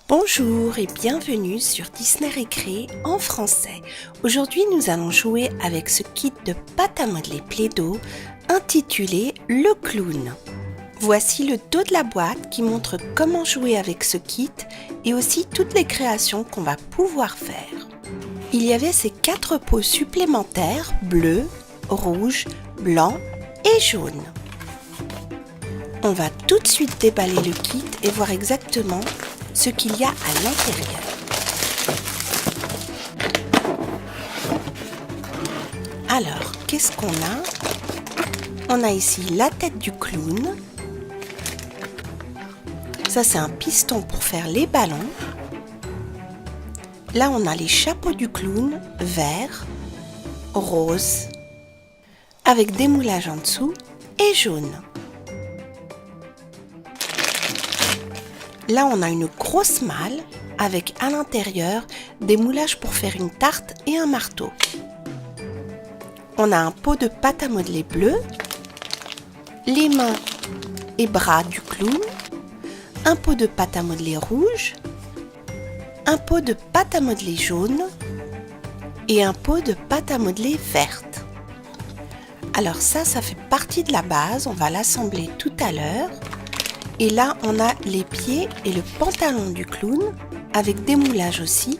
Bonjour et bienvenue sur Disney Récré en français. Aujourd'hui, nous allons jouer avec ce kit de pâte à modeler Play-Doh intitulé Le Clown. Voici le dos de la boîte qui montre comment jouer avec ce kit et aussi toutes les créations qu'on va pouvoir faire. Il y avait ces 4 pots supplémentaires bleu, rouge, blanc et jaune. On va tout de suite déballer le kit et voir exactement ce qu'il y a à l'intérieur. Alors, qu'est-ce qu'on a? On a ici la tête du clown. Ça, c'est un piston pour faire les ballons. Là, on a les chapeaux du clown, vert, rose, avec des moulages en dessous et jaune. Là, on a une grosse malle avec à l'intérieur des moulages pour faire une tarte et un marteau. On a un pot de pâte à modeler bleu, les mains et bras du clown, un pot de pâte à modeler rouge, un pot de pâte à modeler jaune et un pot de pâte à modeler verte. Alors ça fait partie de la base, on va l'assembler tout à l'heure. Et là, on a les pieds et le pantalon du clown, avec des moulages aussi.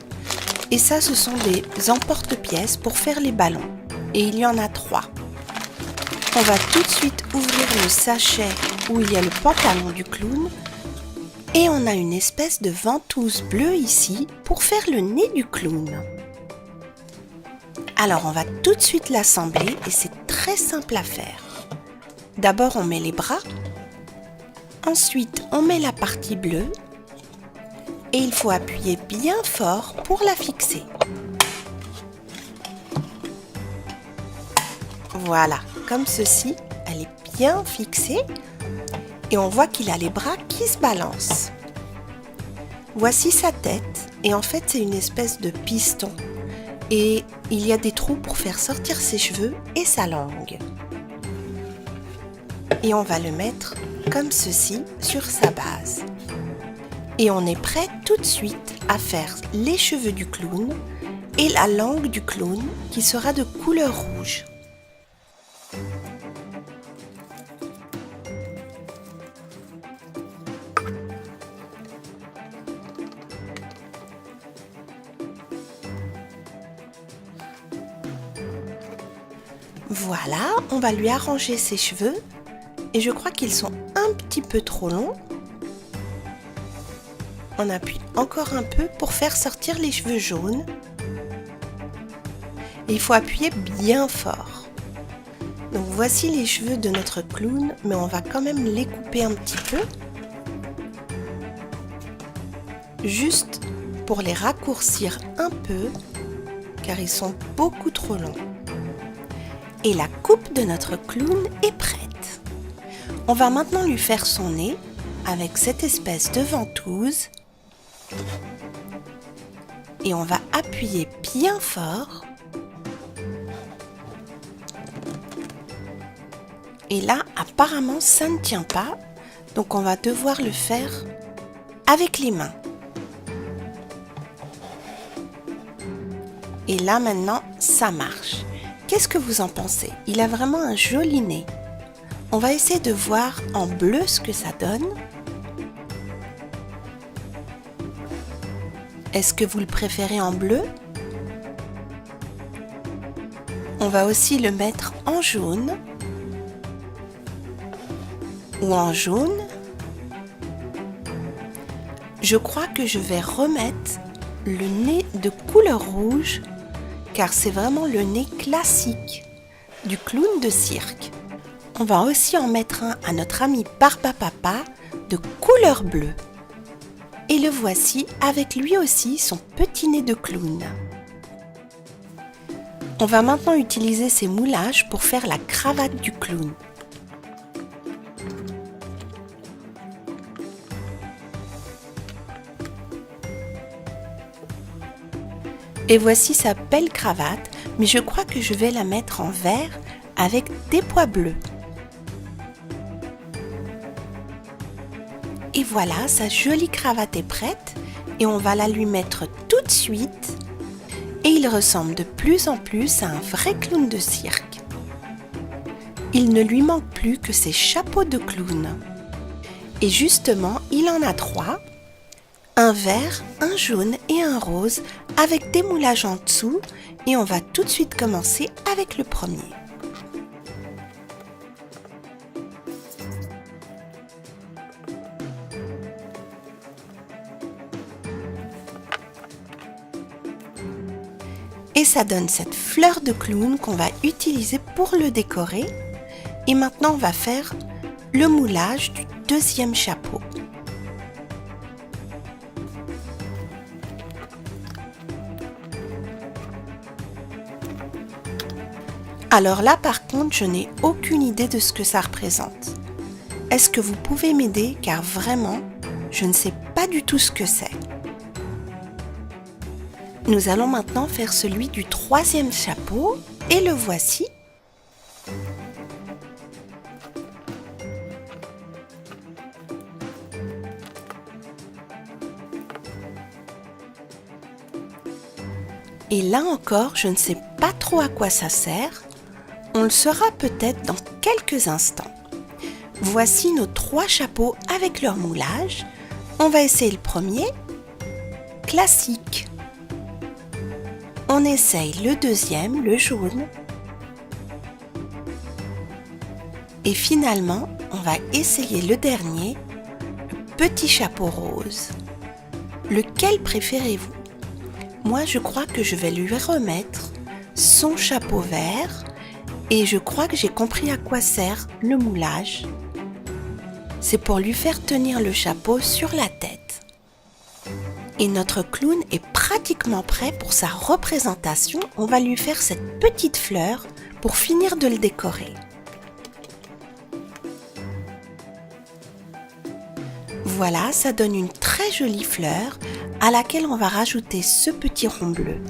Et ça, ce sont des emporte-pièces pour faire les ballons. Et il y en a 3. On va tout de suite ouvrir le sachet où il y a le pantalon du clown. Et on a une espèce de ventouse bleue ici pour faire le nez du clown. Alors, on va tout de suite l'assembler et c'est très simple à faire. D'abord, on met les bras. Ensuite, on met la partie bleue et il faut appuyer bien fort pour la fixer. Voilà, comme ceci, elle est bien fixée et on voit qu'il a les bras qui se balancent. Voici sa tête et en fait, c'est une espèce de piston et il y a des trous pour faire sortir ses cheveux et sa langue. Et on va le mettre comme ceci sur sa base. Et on est prêt tout de suite à faire les cheveux du clown et la langue du clown qui sera de couleur rouge. Voilà, on va lui arranger ses cheveux. Et je crois qu'ils sont un petit peu trop longs. On appuie encore un peu pour faire sortir les cheveux jaunes. Et il faut appuyer bien fort. Donc voici les cheveux de notre clown, mais on va quand même les couper un petit peu. Juste pour les raccourcir un peu, car ils sont beaucoup trop longs. Et la coupe de notre clown est prête. On va maintenant lui faire son nez avec cette espèce de ventouse et on va appuyer bien fort. Et là, apparemment, ça ne tient pas, donc on va devoir le faire avec les mains. Et là, maintenant, ça marche. Qu'est-ce que vous en pensez? Il a vraiment un joli nez. On va essayer de voir en bleu ce que ça donne. Est-ce que vous le préférez en bleu? On va aussi le mettre en jaune ou en jaune. Je crois que je vais remettre le nez de couleur rouge car c'est vraiment le nez classique du clown de cirque. On va aussi en mettre un à notre ami Barbapapa de couleur bleue. Et le voici avec lui aussi son petit nez de clown. On va maintenant utiliser ces moulages pour faire la cravate du clown. Et voici sa belle cravate, mais je crois que je vais la mettre en vert avec des pois bleus. Et voilà, sa jolie cravate est prête et on va la lui mettre tout de suite et il ressemble de plus en plus à un vrai clown de cirque. Il ne lui manque plus que ses chapeaux de clown. Et justement, il en a 3, un vert, un jaune et un rose avec des moulages en dessous et on va tout de suite commencer avec le premier. Et ça donne cette fleur de clown qu'on va utiliser pour le décorer. Et maintenant, on va faire le moulage du deuxième chapeau. Alors là, par contre, je n'ai aucune idée de ce que ça représente. Est-ce que vous pouvez m'aider? Car vraiment, je ne sais pas du tout ce que c'est. Nous allons maintenant faire celui du troisième chapeau et le voici. Et là encore, je ne sais pas trop à quoi ça sert. On le saura peut-être dans quelques instants. Voici nos 3 chapeaux avec leur moulage. On va essayer le premier. Classique. On essaye le deuxième, le jaune. Et finalement, on va essayer le dernier, le petit chapeau rose. Lequel préférez-vous? Moi, je crois que je vais lui remettre son chapeau vert et je crois que j'ai compris à quoi sert le moulage. C'est pour lui faire tenir le chapeau sur la tête. Et notre clown est pratiquement prêt pour sa représentation. On va lui faire cette petite fleur pour finir de le décorer. Voilà, ça donne une très jolie fleur à laquelle on va rajouter ce petit rond bleu.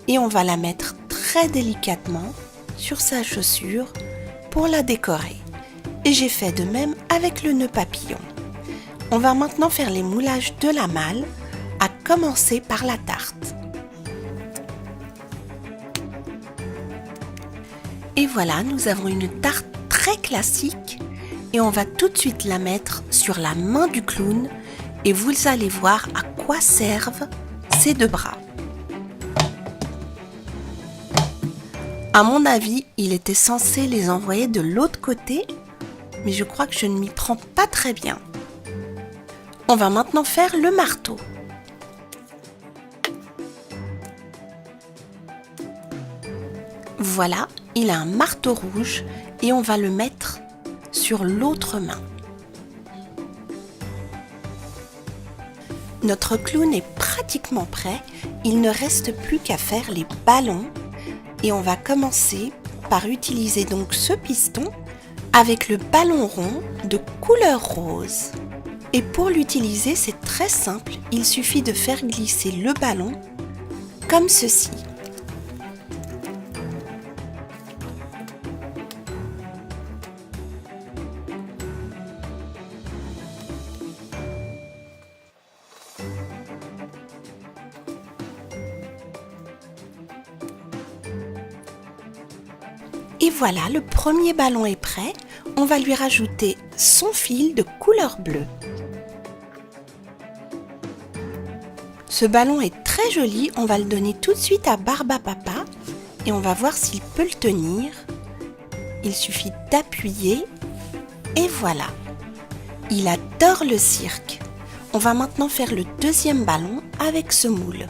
Et on va la mettre très délicatement sur sa chaussure pour la décorer. Et j'ai fait de même avec le nœud papillon. On va maintenant faire les moulages de la malle, à commencer par la tarte. Et voilà, nous avons une tarte très classique et on va tout de suite la mettre sur la main du clown et vous allez voir à quoi servent ces 2 bras. À mon avis, il était censé les envoyer de l'autre côté, mais je crois que je ne m'y prends pas très bien. On va maintenant faire le marteau. Voilà, il a un marteau rouge et on va le mettre sur l'autre main. Notre clown est pratiquement prêt, il ne reste plus qu'à faire les ballons et on va commencer par utiliser donc ce piston avec le ballon rond de couleur rose. Et pour l'utiliser, c'est très simple, il suffit de faire glisser le ballon comme ceci. Et voilà, le premier ballon est prêt. On va lui rajouter son fil de couleur bleue. Ce ballon est très joli, on va le donner tout de suite à Barbapapa et on va voir s'il peut le tenir. Il suffit d'appuyer et voilà. Il adore le cirque. On va maintenant faire le deuxième ballon avec ce moule.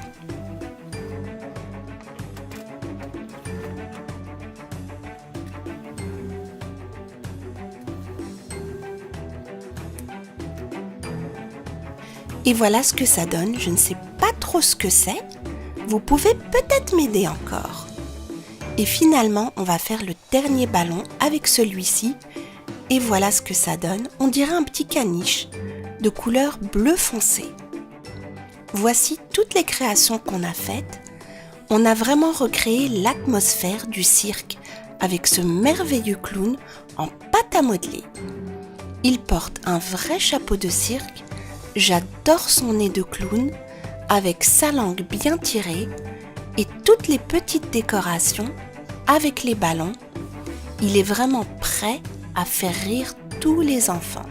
Et voilà ce que ça donne, je ne sais pas trop ce que c'est. Vous pouvez peut-être m'aider encore. Et finalement, on va faire le dernier ballon avec celui-ci. Et voilà ce que ça donne, on dirait un petit caniche de couleur bleu foncé. Voici toutes les créations qu'on a faites. On a vraiment recréé l'atmosphère du cirque avec ce merveilleux clown en pâte à modeler. Il porte un vrai chapeau de cirque. J'adore son nez de clown, avec sa langue bien tirée et toutes les petites décorations avec les ballons. Il est vraiment prêt à faire rire tous les enfants.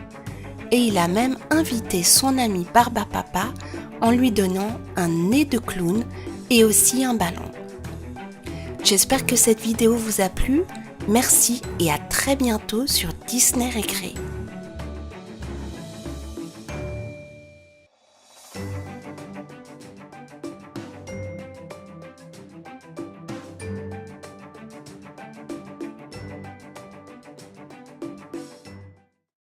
Et il a même invité son ami Barbapapa en lui donnant un nez de clown et aussi un ballon. J'espère que cette vidéo vous a plu. Merci et à très bientôt sur Disney Récré.